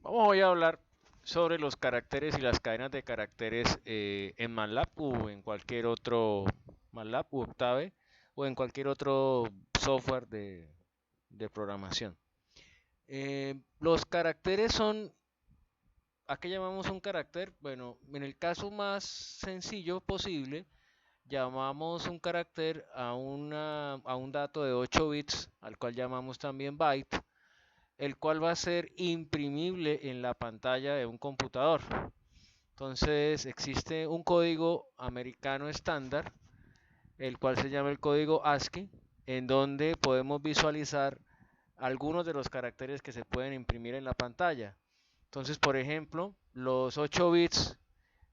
Vamos hoy a hablar sobre los caracteres y las cadenas de caracteres en MATLAB o en cualquier otro MATLAB u Octave o en cualquier otro software de programación. Los caracteres son, ¿a qué llamamos un carácter? Bueno, en el caso más sencillo posible, llamamos un carácter a un dato de 8 bits, al cual llamamos también byte, el cual va a ser imprimible en la pantalla de un computador. Entonces existe un código americano estándar, el cual se llama el código ASCII, en donde podemos visualizar algunos de los caracteres que se pueden imprimir en la pantalla. Entonces, por ejemplo, los 8 bits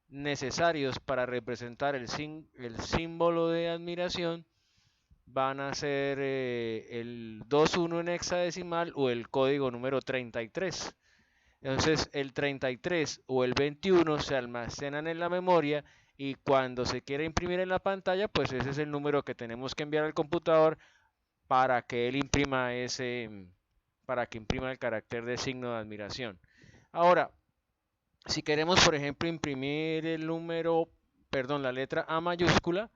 necesarios para representar el símbolo de admiración van a ser el 21 en hexadecimal o el código número 33. Entonces el 33 o el 21 se almacenan en la memoria y cuando se quiere imprimir en la pantalla, pues ese es el número que tenemos que enviar al computador para que él imprima para que imprima el carácter de signo de admiración. Ahora, si queremos, por ejemplo, imprimir el número, perdón, la letra A mayúscula,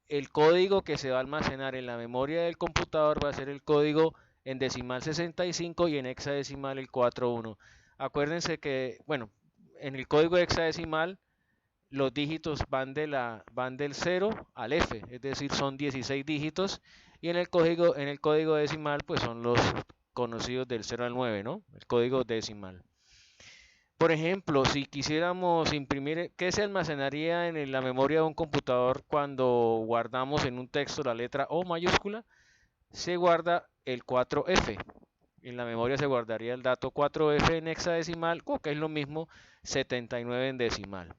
el código que se va a almacenar en la memoria del computador va a ser el código en decimal 65 y en hexadecimal el 41. Acuérdense que, bueno, en el código hexadecimal los dígitos van del 0 al F, es decir, son 16 dígitos, y en el código decimal pues son los conocidos del 0 al 9, ¿no? El código decimal. Por ejemplo, si quisiéramos imprimir, ¿qué se almacenaría en la memoria de un computador cuando guardamos en un texto la letra O mayúscula? Se guarda el 4F. En la memoria se guardaría el dato 4F en hexadecimal, o que es lo mismo 79 en decimal.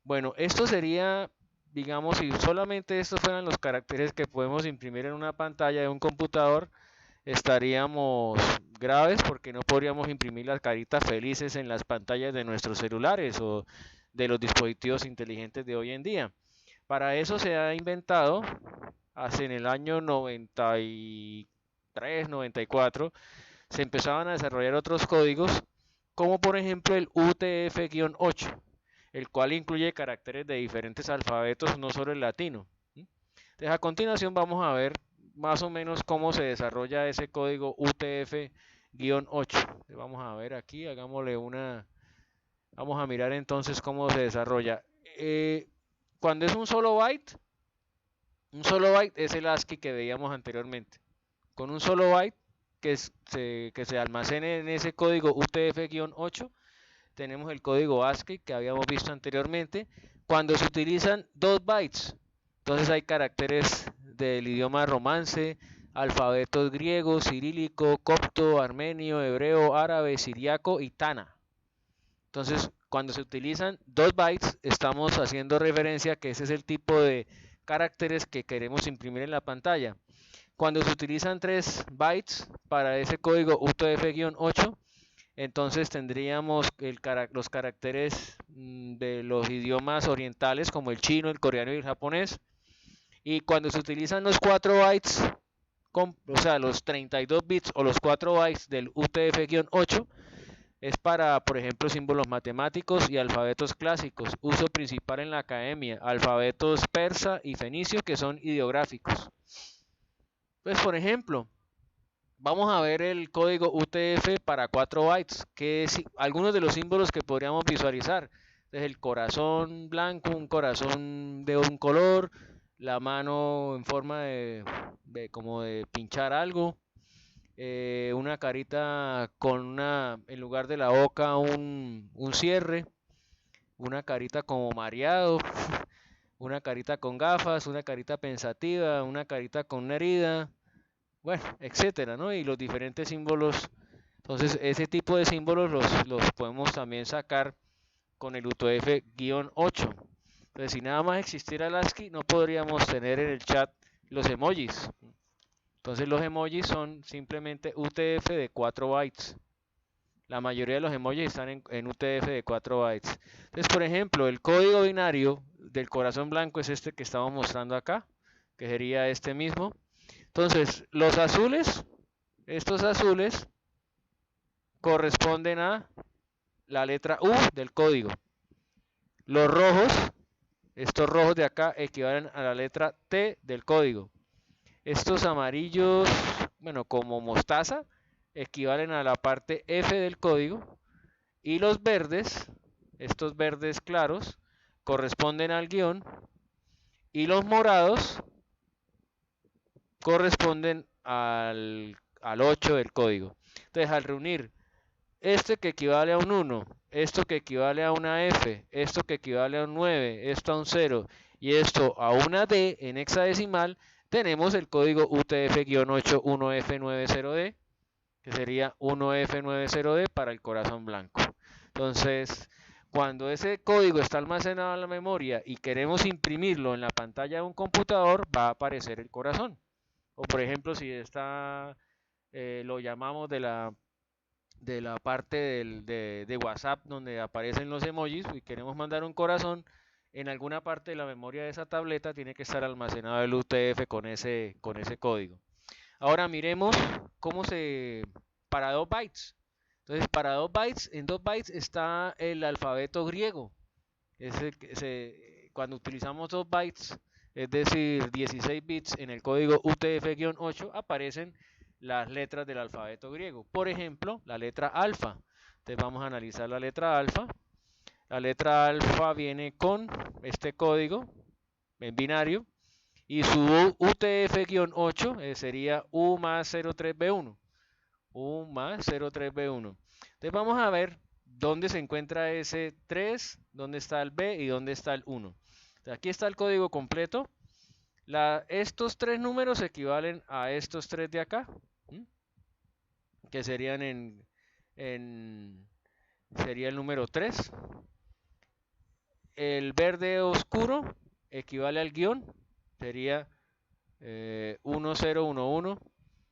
Bueno, esto sería, digamos, si solamente estos fueran los caracteres que podemos imprimir en una pantalla de un computador, estaríamos graves porque no podríamos imprimir las caritas felices en las pantallas de nuestros celulares o de los dispositivos inteligentes de hoy en día. Para eso se ha inventado, hace en el año 93, 94, se empezaban a desarrollar otros códigos, como por ejemplo el UTF-8, el cual incluye caracteres de diferentes alfabetos, no solo el latino. Entonces, a continuación vamos a ver más o menos cómo se desarrolla ese código UTF-8. Vamos a ver aquí, vamos a mirar entonces cómo se desarrolla. Cuando es un solo byte es el ASCII que veíamos anteriormente. Con un solo byte que se almacene en ese código UTF-8, tenemos el código ASCII que habíamos visto anteriormente. Cuando se utilizan 2 bytes, entonces hay caracteres del idioma romance, alfabetos griego, cirílico, copto, armenio, hebreo, árabe, siriaco y tana. Entonces, cuando se utilizan 2 bytes, estamos haciendo referencia a que ese es el tipo de caracteres que queremos imprimir en la pantalla. Cuando se utilizan 3 bytes para ese código UTF-8, entonces tendríamos los caracteres de los idiomas orientales como el chino, el coreano y el japonés. Y cuando se utilizan los 4 bytes, o sea, los 32 bits o los 4 bytes del UTF-8, es para, por ejemplo, símbolos matemáticos y alfabetos clásicos. Uso principal en la academia, alfabetos persa y fenicio que son ideográficos. Pues, por ejemplo, vamos a ver el código UTF para 4 bytes, que es algunos de los símbolos que podríamos visualizar. Entonces, el corazón blanco, un corazón de un color, la mano en forma como de pinchar algo, una carita con en lugar de la boca, un cierre, una carita como mareado, una carita con gafas, una carita pensativa, una carita con una herida, bueno, etcétera, ¿no? Y los diferentes símbolos. Entonces, ese tipo de símbolos los podemos también sacar con el UTF-8. Entonces, si nada más existiera el ASCII, no podríamos tener en el chat los emojis. Entonces, los emojis son simplemente UTF de 4 bytes. La mayoría de los emojis están en UTF de 4 bytes. Entonces, por ejemplo, el código binario del corazón blanco es este que estamos mostrando acá, que sería este mismo. Entonces, los azules, estos azules corresponden a la letra U del código. Los rojos, estos rojos de acá, equivalen a la letra T del código. Estos amarillos, bueno, como mostaza, equivalen a la parte F del código. Y los verdes, estos verdes claros, corresponden al guión. Y los morados corresponden al 8 del código. Entonces, al reunir este que equivale a un 1, esto que equivale a una F, esto que equivale a un 9, esto a un 0 y esto a una D en hexadecimal, tenemos el código UTF-8 1F90D, que sería 1F90D para el corazón blanco. Entonces, cuando ese código está almacenado en la memoria y queremos imprimirlo en la pantalla de un computador, va a aparecer el corazón. O por ejemplo, si está, lo llamamos de la parte de WhatsApp donde aparecen los emojis y queremos mandar un corazón, en alguna parte de la memoria de esa tableta tiene que estar almacenado el UTF con ese código. Ahora miremos cómo para 2 bytes. Entonces, para 2 bytes, en 2 bytes está el alfabeto griego. Cuando utilizamos 2 bytes, es decir, 16 bits en el código UTF-8, aparecen las letras del alfabeto griego. Por ejemplo, la letra alfa. Entonces vamos a analizar la letra alfa. La letra alfa viene con este código en binario y su UTF-8 sería U más 03B1. U más 03B1. Entonces vamos a ver dónde se encuentra ese 3, dónde está el B y dónde está el 1. Entonces, aquí está el código completo. Estos 3 números equivalen a estos 3 de acá, que serían sería el número 3. El verde oscuro equivale al guión, sería 1011.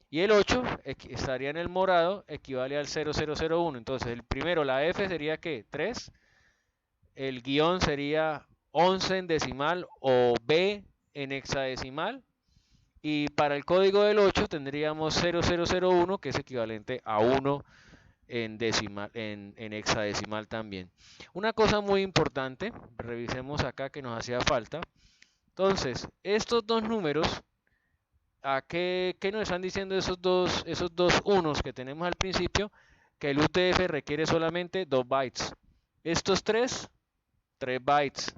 Y el 8 estaría en el morado, equivale al 0001. Entonces, el primero, la F sería ¿qué? 3. El guión sería 11 en decimal o B en hexadecimal. Y para el código del 8 tendríamos 0001, que es equivalente a 1 en decimal, en hexadecimal también. Una cosa muy importante, revisemos acá que nos hacía falta. Entonces, estos dos números, ¿qué nos están diciendo esos dos unos que tenemos al principio? Que el UTF requiere solamente 2 bytes. Estos 3 bytes.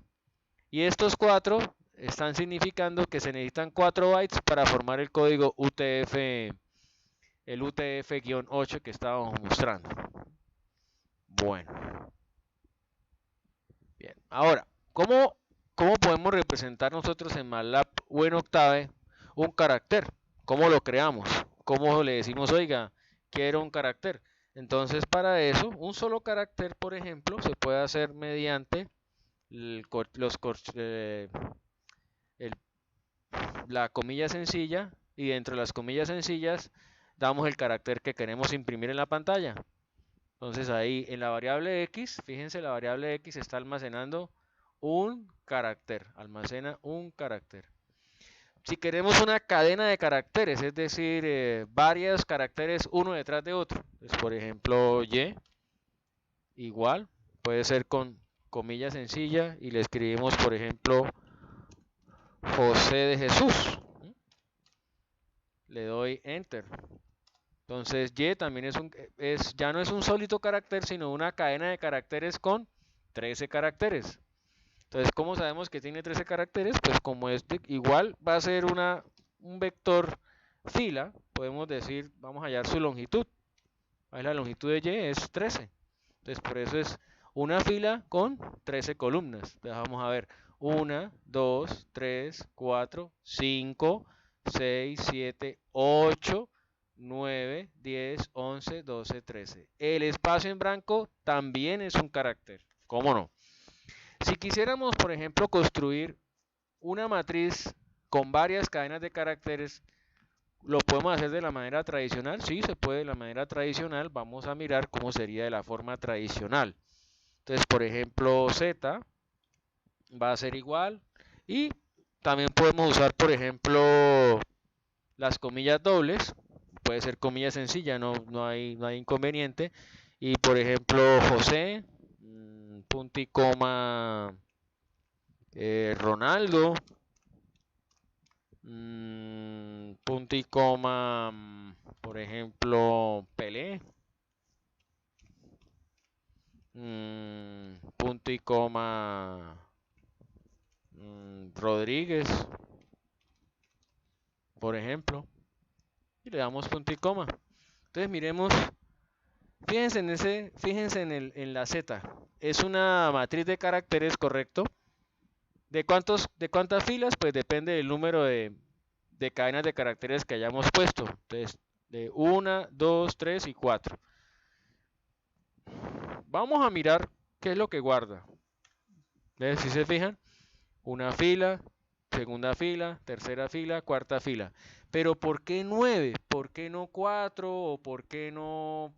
Y estos 4 están significando que se necesitan 4 bytes para formar el código UTF, el UTF-8 que estábamos mostrando. Bueno. Bien. Ahora, ¿cómo podemos representar nosotros en MATLAB o en Octave un carácter? ¿Cómo lo creamos? ¿Cómo le decimos, oiga, quiero un carácter? Entonces, para eso, un solo carácter, por ejemplo, se puede hacer mediante la comilla sencilla, y dentro de las comillas sencillas damos el carácter que queremos imprimir en la pantalla. Entonces ahí en la variable x, fíjense, la variable x está almacenando un carácter, almacena un carácter. Si queremos una cadena de caracteres, es decir, varios caracteres uno detrás de otro, pues por ejemplo y, igual, puede ser con comilla sencilla y le escribimos por ejemplo José de Jesús. Le doy enter. Entonces y también ya no es un sólido carácter, sino una cadena de caracteres con 13 caracteres. Entonces, ¿cómo sabemos que tiene 13 caracteres? Pues como este igual va a ser un vector fila, podemos decir, vamos a hallar su longitud. Ahí la longitud de y es 13. Entonces, por eso es una fila con 13 columnas. Entonces, vamos a ver 1, 2, 3, 4, 5, 6, 7, 8, 9, 10, 11, 12, 13. El espacio en blanco también es un carácter. ¿Cómo no? Si quisiéramos, por ejemplo, construir una matriz con varias cadenas de caracteres, ¿lo podemos hacer de la manera tradicional? Sí, se puede de la manera tradicional. Vamos a mirar cómo sería de la forma tradicional. Entonces, por ejemplo, Z va a ser igual. Y también podemos usar, por ejemplo, las comillas dobles. Puede ser comilla sencilla, no hay inconveniente. Y por ejemplo, José, punto y coma, Ronaldo, punto y coma, por ejemplo, Pelé, punto y coma, Rodríguez, por ejemplo, y le damos punto y coma. Entonces miremos, fíjense en la Z. Es una matriz de caracteres, ¿correcto? De cuántas filas? Pues depende del número de cadenas de caracteres que hayamos puesto. Entonces, de 1, 2, 3 y 4. Vamos a mirar qué es lo que guarda. ¿Ves? Si se fijan, una fila, segunda fila, tercera fila, cuarta fila. Pero ¿por qué 9? ¿Por qué no 4? ¿O por qué no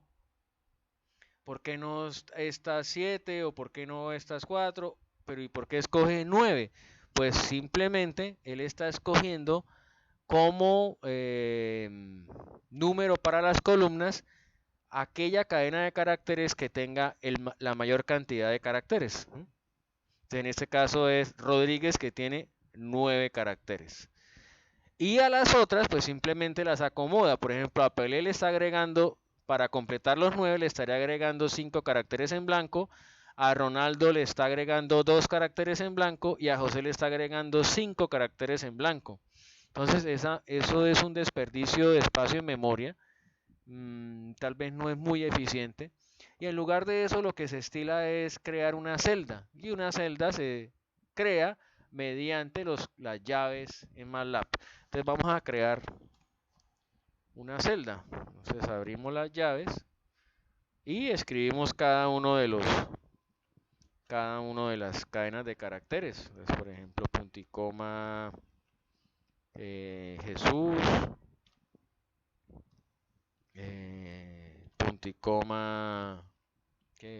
estas 7? ¿O por qué no estas 4? Pero ¿y por qué escoge 9? Pues simplemente él está escogiendo como número para las columnas aquella cadena de caracteres que tenga la mayor cantidad de caracteres. En este caso es Rodríguez, que tiene 9 caracteres. Y a las otras pues simplemente las acomoda. Por ejemplo, a Pelé le está agregando, para completar los 9 le estaría agregando 5 caracteres en blanco. A Ronaldo le está agregando 2 caracteres en blanco y a José le está agregando 5 caracteres en blanco. Entonces eso es un desperdicio de espacio en memoria. Tal vez no es muy eficiente. Y en lugar de eso lo que se estila es crear una celda. Y una celda se crea mediante las llaves en MATLAB. Entonces vamos a crear una celda. Entonces abrimos las llaves y escribimos cada uno de las cadenas de caracteres. Entonces, por ejemplo, punto y coma, Jesús, punto y coma,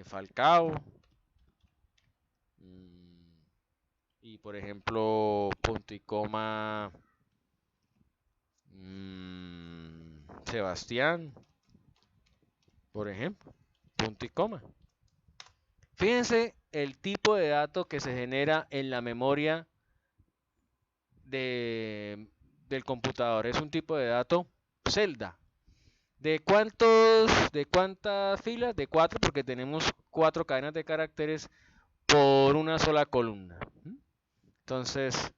Falcao, y por ejemplo, punto y coma, Sebastián, por ejemplo, punto y coma. Fíjense el tipo de dato que se genera en la memoria del computador. Es un tipo de dato celda. ¿De cuántas filas? De 4, porque tenemos 4 cadenas de caracteres por una sola columna. Entonces,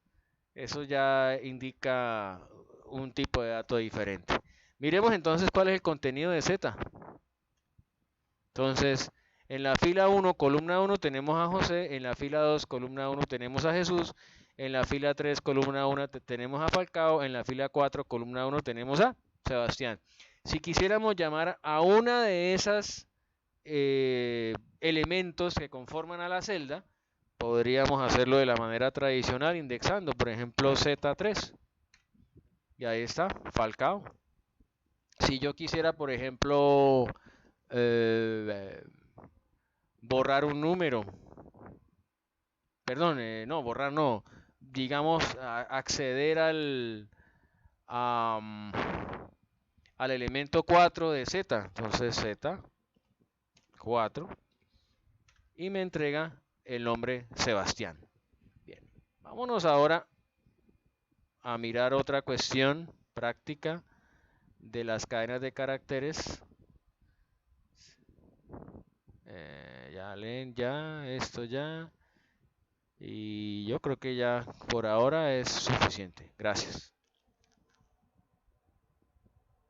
eso ya indica un tipo de dato diferente. Miremos entonces cuál es el contenido de Z. Entonces, en la fila 1, columna 1, tenemos a José. En la fila 2, columna 1, tenemos a Jesús. En la fila 3, columna 1, tenemos a Falcao. En la fila 4, columna 1, tenemos a Sebastián. Si quisiéramos llamar a una de esas elementos que conforman a la celda, podríamos hacerlo de la manera tradicional, indexando, por ejemplo, Z3. Y ahí está, Falcao. Si yo quisiera, por ejemplo, eh, borrar un número, perdón, no, borrar no, digamos, acceder al elemento 4 de Z, entonces Z4, y me entrega el nombre Sebastián. Bien, vámonos ahora a mirar otra cuestión práctica de las cadenas de caracteres. Ya leen, ya, esto ya. Y yo creo que ya por ahora es suficiente. Gracias.